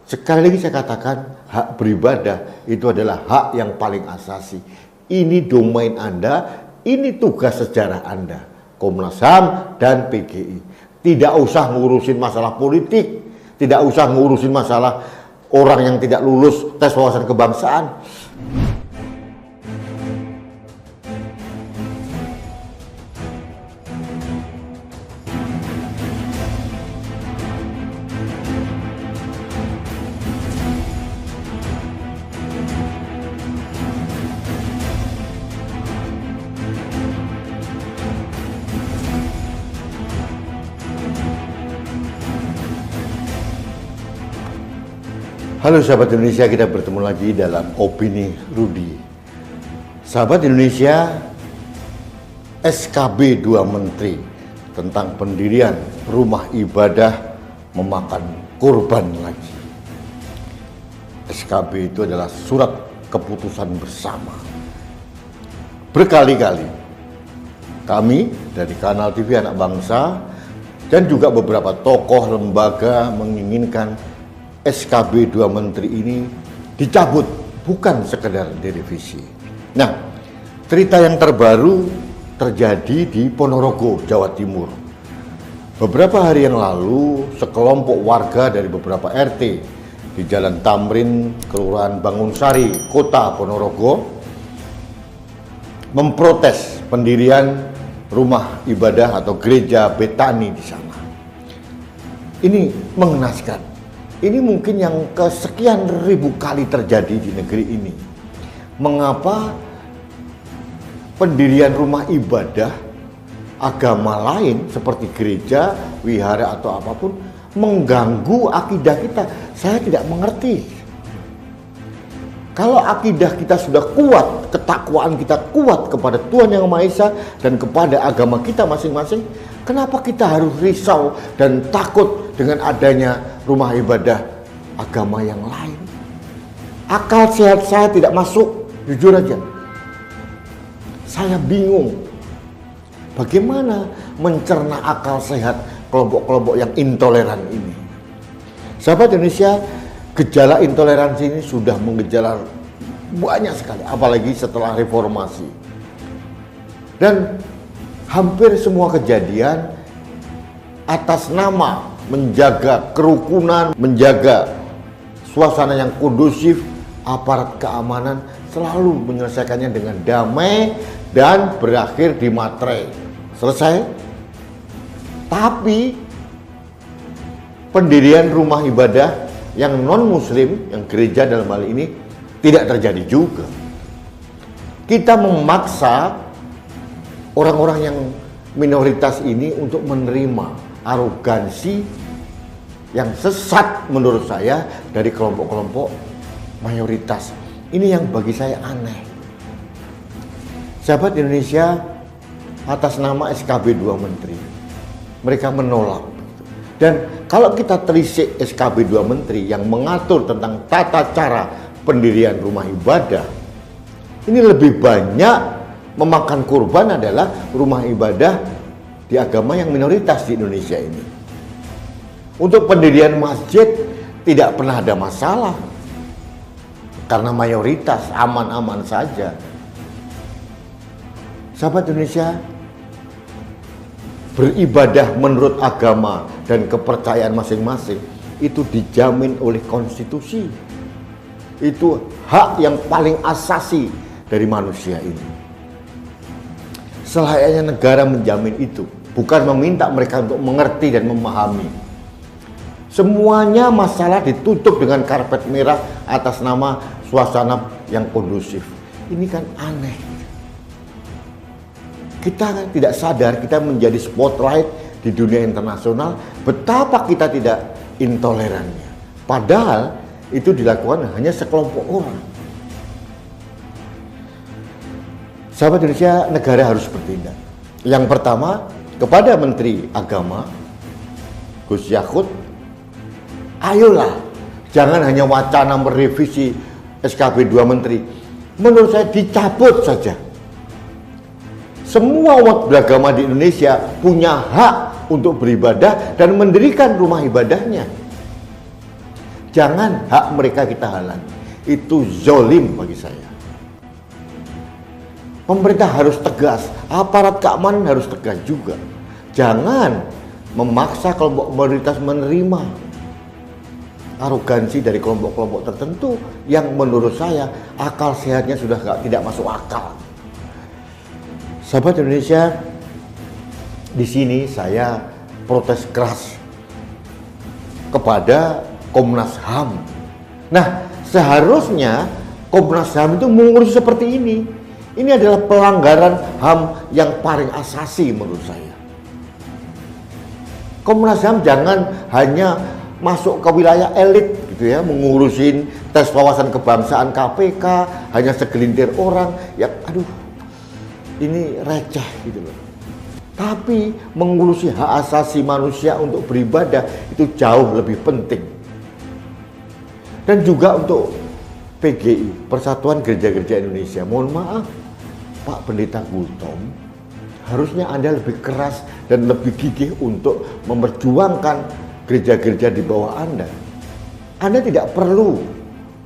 Sekali lagi saya katakan, hak beribadah itu adalah hak yang paling asasi. Ini domain Anda, ini tugas sejarah Anda, Komnas HAM dan PGI. Tidak usah ngurusin masalah politik, tidak usah ngurusin masalah orang yang tidak lulus tes wawasan kebangsaan. Halo sahabat Indonesia, kita bertemu lagi dalam Opini Rudi. Sahabat Indonesia, SKB 2 Menteri tentang pendirian rumah ibadah memakan korban lagi. SKB itu adalah surat keputusan bersama. Berkali-kali kami dari kanal TV Anak Bangsa dan juga beberapa tokoh lembaga menginginkan SKB 2 Menteri ini dicabut, bukan sekedar direvisi. Nah, cerita yang terbaru terjadi di Ponorogo, Jawa Timur. Beberapa hari yang lalu, sekelompok warga dari beberapa RT di Jalan Tamrin, Kelurahan Bangunsari, Kota Ponorogo, memprotes pendirian rumah ibadah atau gereja Betani di sana. Ini mengenaskan. Ini mungkin yang kesekian ribu kali terjadi di negeri ini. Mengapa pendirian rumah ibadah agama lain seperti gereja, wihara atau apapun mengganggu akidah kita? Saya tidak mengerti. Kalau akidah kita sudah kuat, ketakwaan kita kuat kepada Tuhan Yang Maha Esa dan kepada agama kita masing-masing, kenapa kita harus risau dan takut dengan adanya rumah ibadah agama yang lain? Akal sehat saya tidak masuk, jujur aja. Saya bingung bagaimana mencerna akal sehat kelompok-kelompok yang intoleran ini. Sahabat Indonesia, gejala intoleransi ini sudah mengejala banyak sekali, apalagi setelah reformasi. Dan hampir semua kejadian atas nama menjaga kerukunan, menjaga suasana yang kondusif, aparat keamanan selalu menyelesaikannya dengan damai dan berakhir di materai. Selesai. Tapi pendirian rumah ibadah yang non-muslim, yang gereja dalam hal ini, tidak terjadi juga. Kita memaksa orang-orang yang minoritas ini untuk menerima arogansi yang sesat menurut saya dari kelompok-kelompok mayoritas. Ini yang bagi saya aneh. Sahabat Indonesia, atas nama SKB 2 Menteri, mereka menolak. Dan kalau kita telisik SKB 2 Menteri yang mengatur tentang tata cara pendirian rumah ibadah, ini lebih banyak memakan korban adalah rumah ibadah di agama yang minoritas di Indonesia ini. Untuk pendirian masjid tidak pernah ada masalah karena mayoritas aman-aman saja. Sahabat Indonesia, beribadah menurut agama dan kepercayaan masing-masing itu dijamin oleh konstitusi. Itu hak yang paling asasi dari manusia ini. Selayaknya negara menjamin itu, bukan meminta mereka untuk mengerti dan memahami. Semuanya masalah ditutup dengan karpet merah atas nama suasana yang kondusif. Ini kan aneh. Kita kan tidak sadar kita menjadi spotlight di dunia internasional, betapa kita tidak intolerannya. Padahal itu dilakukan hanya sekelompok orang. Sahabat Indonesia, negara harus bertindak. Yang pertama, kepada Menteri Agama, Gus Yakut, ayolah, jangan hanya wacana merevisi SKB 2 Menteri. Menurut saya dicabut saja. Semua umat beragama di Indonesia punya hak untuk beribadah dan mendirikan rumah ibadahnya. Jangan hak mereka kita halangi. Itu zolim bagi saya. Pemerintah harus tegas, aparat keamanan harus tegas juga. Jangan memaksa kelompok minoritas menerima arogansi dari kelompok-kelompok tertentu yang menurut saya akal sehatnya sudah tidak masuk akal. Sahabat Indonesia, di sini saya protes keras kepada Komnas HAM. Nah, seharusnya Komnas HAM itu mengurus seperti ini. Ini adalah pelanggaran HAM yang paling asasi menurut saya. Komnas HAM jangan hanya masuk ke wilayah elit gitu ya, mengurusin tes wawasan kebangsaan KPK, hanya segelintir orang yang ini receh gitu loh. Tapi mengurusi hak asasi manusia untuk beribadah itu jauh lebih penting. Dan juga untuk PGI, Persatuan Gereja-Gereja Indonesia, mohon maaf Pak Pendeta Gultom, harusnya Anda lebih keras dan lebih gigih untuk memperjuangkan gereja-gereja di bawah Anda. Anda tidak perlu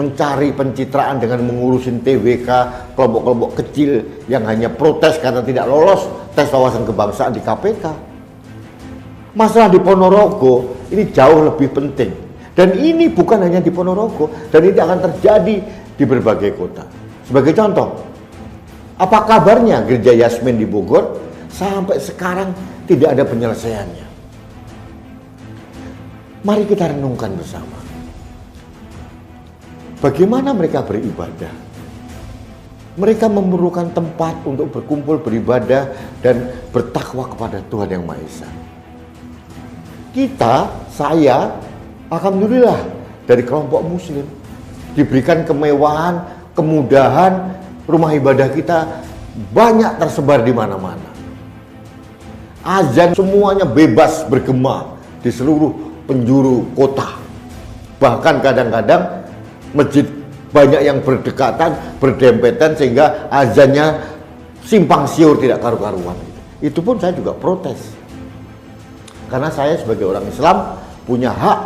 mencari pencitraan dengan mengurusin TWK, kelompok-kelompok kecil yang hanya protes karena tidak lolos tes wawasan kebangsaan di KPK. Masalah di Ponorogo ini jauh lebih penting. Dan ini bukan hanya di Ponorogo, dan ini akan terjadi di berbagai kota. Sebagai contoh, apa kabarnya Gereja Yasmin di Bogor sampai sekarang tidak ada penyelesaiannya? Mari kita renungkan bersama. Bagaimana mereka beribadah? Mereka memerlukan tempat untuk berkumpul, beribadah, dan bertakwa kepada Tuhan Yang Maha Esa. Saya, alhamdulillah, dari kelompok muslim diberikan kemewahan, kemudahan, rumah ibadah kita banyak tersebar di mana-mana. Azan semuanya bebas bergema di seluruh penjuru kota. Bahkan kadang-kadang masjid banyak yang berdekatan, berdempetan sehingga azannya simpang siur tidak karu-karuan. Itu pun saya juga protes. Karena saya sebagai orang Islam punya hak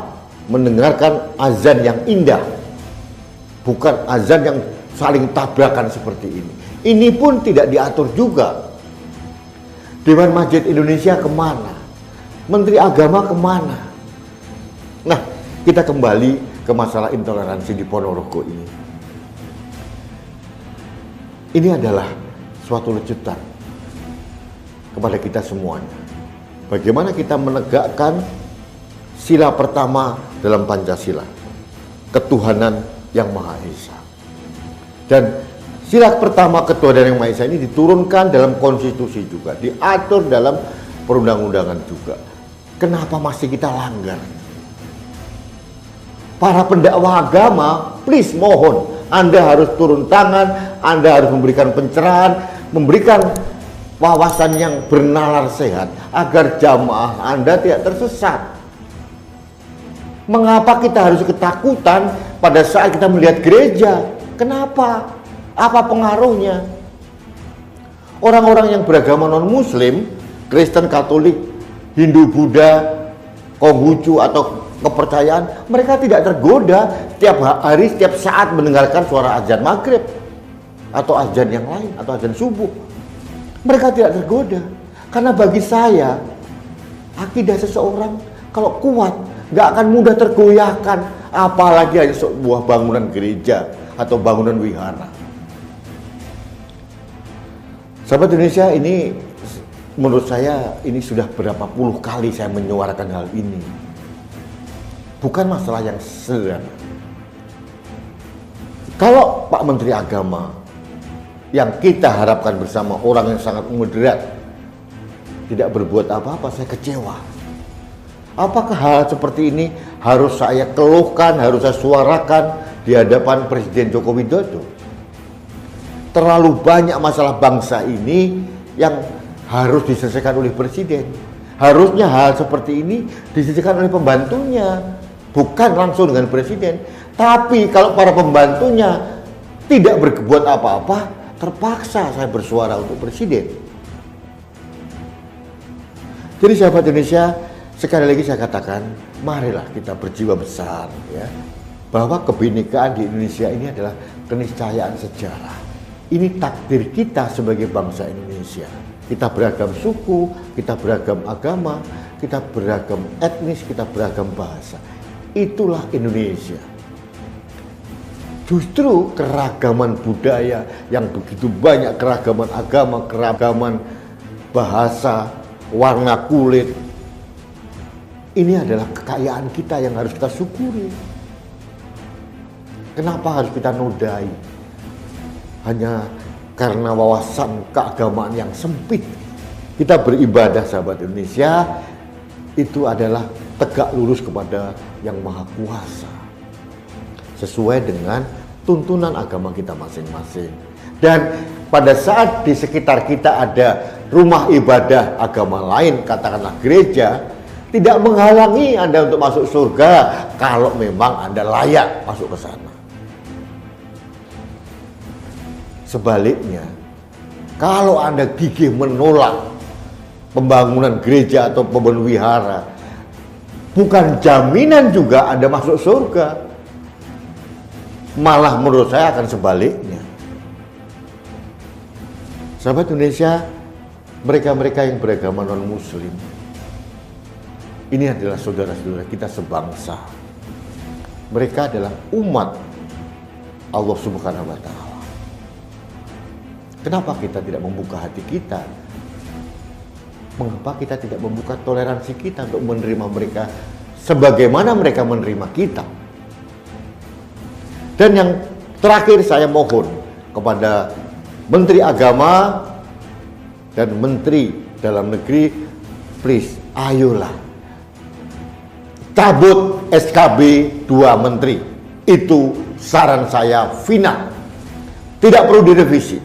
mendengarkan azan yang indah, bukan azan yang saling tabrakan seperti ini. Ini pun tidak diatur juga. Dewan Masjid Indonesia kemana? Menteri Agama kemana? Nah, kita kembali ke masalah intoleransi di Ponorogo ini. Ini adalah suatu lecutan kepada kita semuanya. Bagaimana kita menegakkan sila pertama dalam Pancasila, ketuhanan yang Maha Esa. Dan sila pertama ketuhanan yang Maha Esa ini diturunkan dalam konstitusi juga, diatur dalam perundang-undangan juga. Kenapa masih kita langgar? Para pendakwah agama, please mohon, Anda harus turun tangan, Anda harus memberikan pencerahan, memberikan wawasan yang bernalar sehat agar jamaah Anda tidak tersesat. Mengapa kita harus ketakutan pada saat kita melihat gereja? Kenapa? Apa pengaruhnya? Orang-orang yang beragama non-muslim, Kristen, Katolik, Hindu, Buddha, Konghucu atau kepercayaan, mereka tidak tergoda setiap hari, setiap saat mendengarkan suara azan maghrib atau azan yang lain atau azan subuh. Mereka tidak tergoda karena bagi saya akidah seseorang kalau kuat nggak akan mudah tergoyahkan, apalagi hanya sebuah bangunan gereja atau bangunan wihara. Sahabat Indonesia, ini menurut saya ini sudah berapa puluh kali saya menyuarakan hal ini. Bukan masalah yang sederhana. Kalau Pak Menteri Agama yang kita harapkan bersama orang yang sangat moderat tidak berbuat apa-apa, saya kecewa. Apakah hal seperti ini harus saya keluhkan, harus saya suarakan di hadapan Presiden Joko Widodo? Terlalu banyak masalah bangsa ini yang harus diselesaikan oleh Presiden. Harusnya hal seperti ini diselesaikan oleh pembantunya, bukan langsung dengan Presiden. Tapi kalau para pembantunya tidak berbuat apa-apa, terpaksa saya bersuara untuk Presiden. Jadi sahabat Indonesia, sekali lagi saya katakan, marilah kita berjiwa besar ya. bahwa kebinekaan di Indonesia ini adalah keniscayaan sejarah. Ini takdir kita sebagai bangsa Indonesia. Kita beragam suku, kita beragam agama, kita beragam etnis, kita beragam bahasa. Itulah Indonesia. Justru keragaman budaya yang begitu banyak, keragaman agama, keragaman bahasa, warna kulit, ini adalah kekayaan kita yang harus kita syukuri. Kenapa harus kita nodai? Hanya karena wawasan keagamaan yang sempit. Kita beribadah, sahabat Indonesia, itu adalah tegak lurus kepada Yang Maha Kuasa, sesuai dengan tuntunan agama kita masing-masing. Dan pada saat di sekitar kita ada rumah ibadah agama lain, katakanlah gereja, tidak menghalangi Anda untuk masuk surga kalau memang Anda layak masuk ke sana. Sebaliknya, kalau Anda gigih menolak pembangunan gereja atau pembangunan wihara, bukan jaminan juga Anda masuk surga. Malah menurut saya akan sebaliknya. Sahabat Indonesia, mereka-mereka yang beragama non-muslim, ini adalah saudara-saudara kita sebangsa. Mereka adalah umat Allah Subhanahu wa Ta'ala. Kenapa kita tidak membuka hati kita? Mengapa kita tidak membuka toleransi kita untuk menerima mereka sebagaimana mereka menerima kita? Dan yang terakhir, saya mohon kepada Menteri Agama dan Menteri Dalam Negeri, please, ayolah cabut SKB 2 Menteri. Itu saran saya final. Tidak perlu direvisi.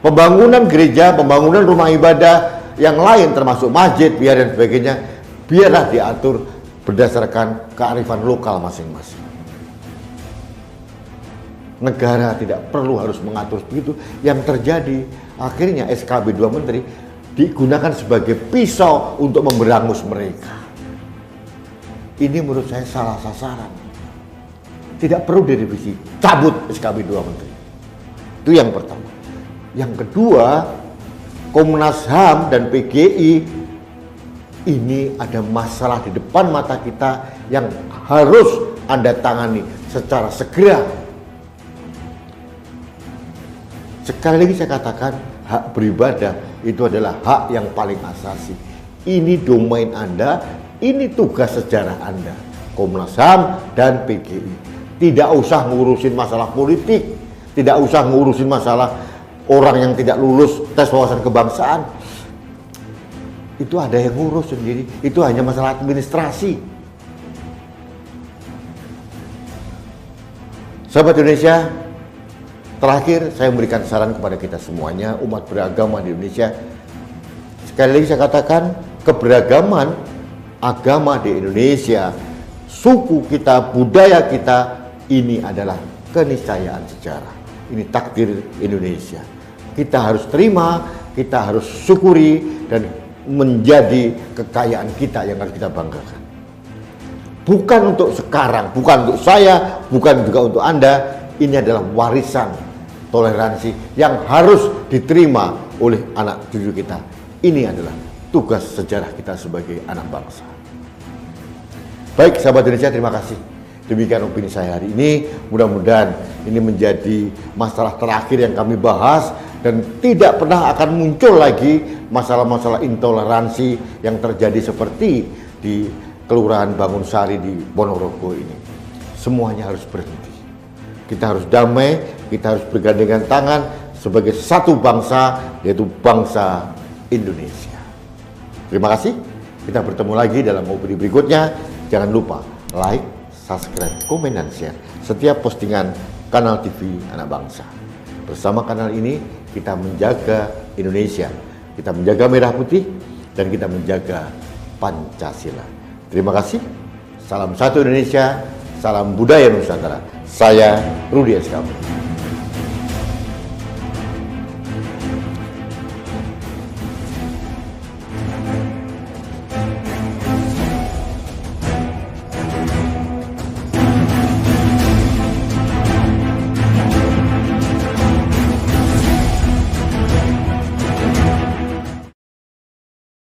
Pembangunan gereja, pembangunan rumah ibadah yang lain termasuk masjid, biar dan sebagainya, biarlah diatur berdasarkan kearifan lokal masing-masing. Negara tidak perlu harus mengatur begitu. Yang terjadi akhirnya SKB 2 Menteri digunakan sebagai pisau untuk memberangus mereka. Ini menurut saya salah sasaran. Tidak perlu direvisi, cabut SKB 2 Menteri. Itu yang pertama. Yang kedua, Komnas HAM dan PGI, ini ada masalah di depan mata kita yang harus Anda tangani secara segera. Sekali lagi saya katakan, hak beribadah itu adalah hak yang paling asasi. Ini domain Anda, ini tugas sejarah Anda, Komnas HAM dan PGI. Tidak usah ngurusin masalah politik, tidak usah ngurusin masalah orang yang tidak lulus tes wawasan kebangsaan. Itu ada yang ngurus sendiri, itu hanya masalah administrasi. Sahabat Indonesia, terakhir saya memberikan saran kepada kita semuanya, umat beragama di Indonesia. Sekali lagi saya katakan, keberagaman agama di Indonesia, suku kita, budaya kita, ini adalah keniscayaan sejarah. Ini takdir Indonesia. Kita harus terima, kita harus syukuri, dan menjadi kekayaan kita yang harus kita banggakan. Bukan untuk sekarang, bukan untuk saya, bukan juga untuk Anda. Ini adalah warisan toleransi yang harus diterima oleh anak cucu kita. Ini adalah tugas sejarah kita sebagai anak bangsa. Baik, sahabat Indonesia, terima kasih. Demikian opini saya hari ini. Mudah-mudahan ini menjadi masalah terakhir yang kami bahas, dan tidak pernah akan muncul lagi masalah-masalah intoleransi yang terjadi seperti di Kelurahan Bangunsari di Ponorogo ini. Semuanya harus berhenti. Kita harus damai, kita harus bergandengan tangan sebagai satu bangsa, yaitu bangsa Indonesia. Terima kasih. Kita bertemu lagi dalam opini berikutnya. Jangan lupa like, subscribe, komen, dan share setiap postingan Kanal TV Anak Bangsa. Bersama kanal ini kita menjaga Indonesia, kita menjaga merah putih, dan kita menjaga Pancasila. Terima kasih. Salam satu Indonesia, salam budaya Nusantara. Saya Rudi Eskamo.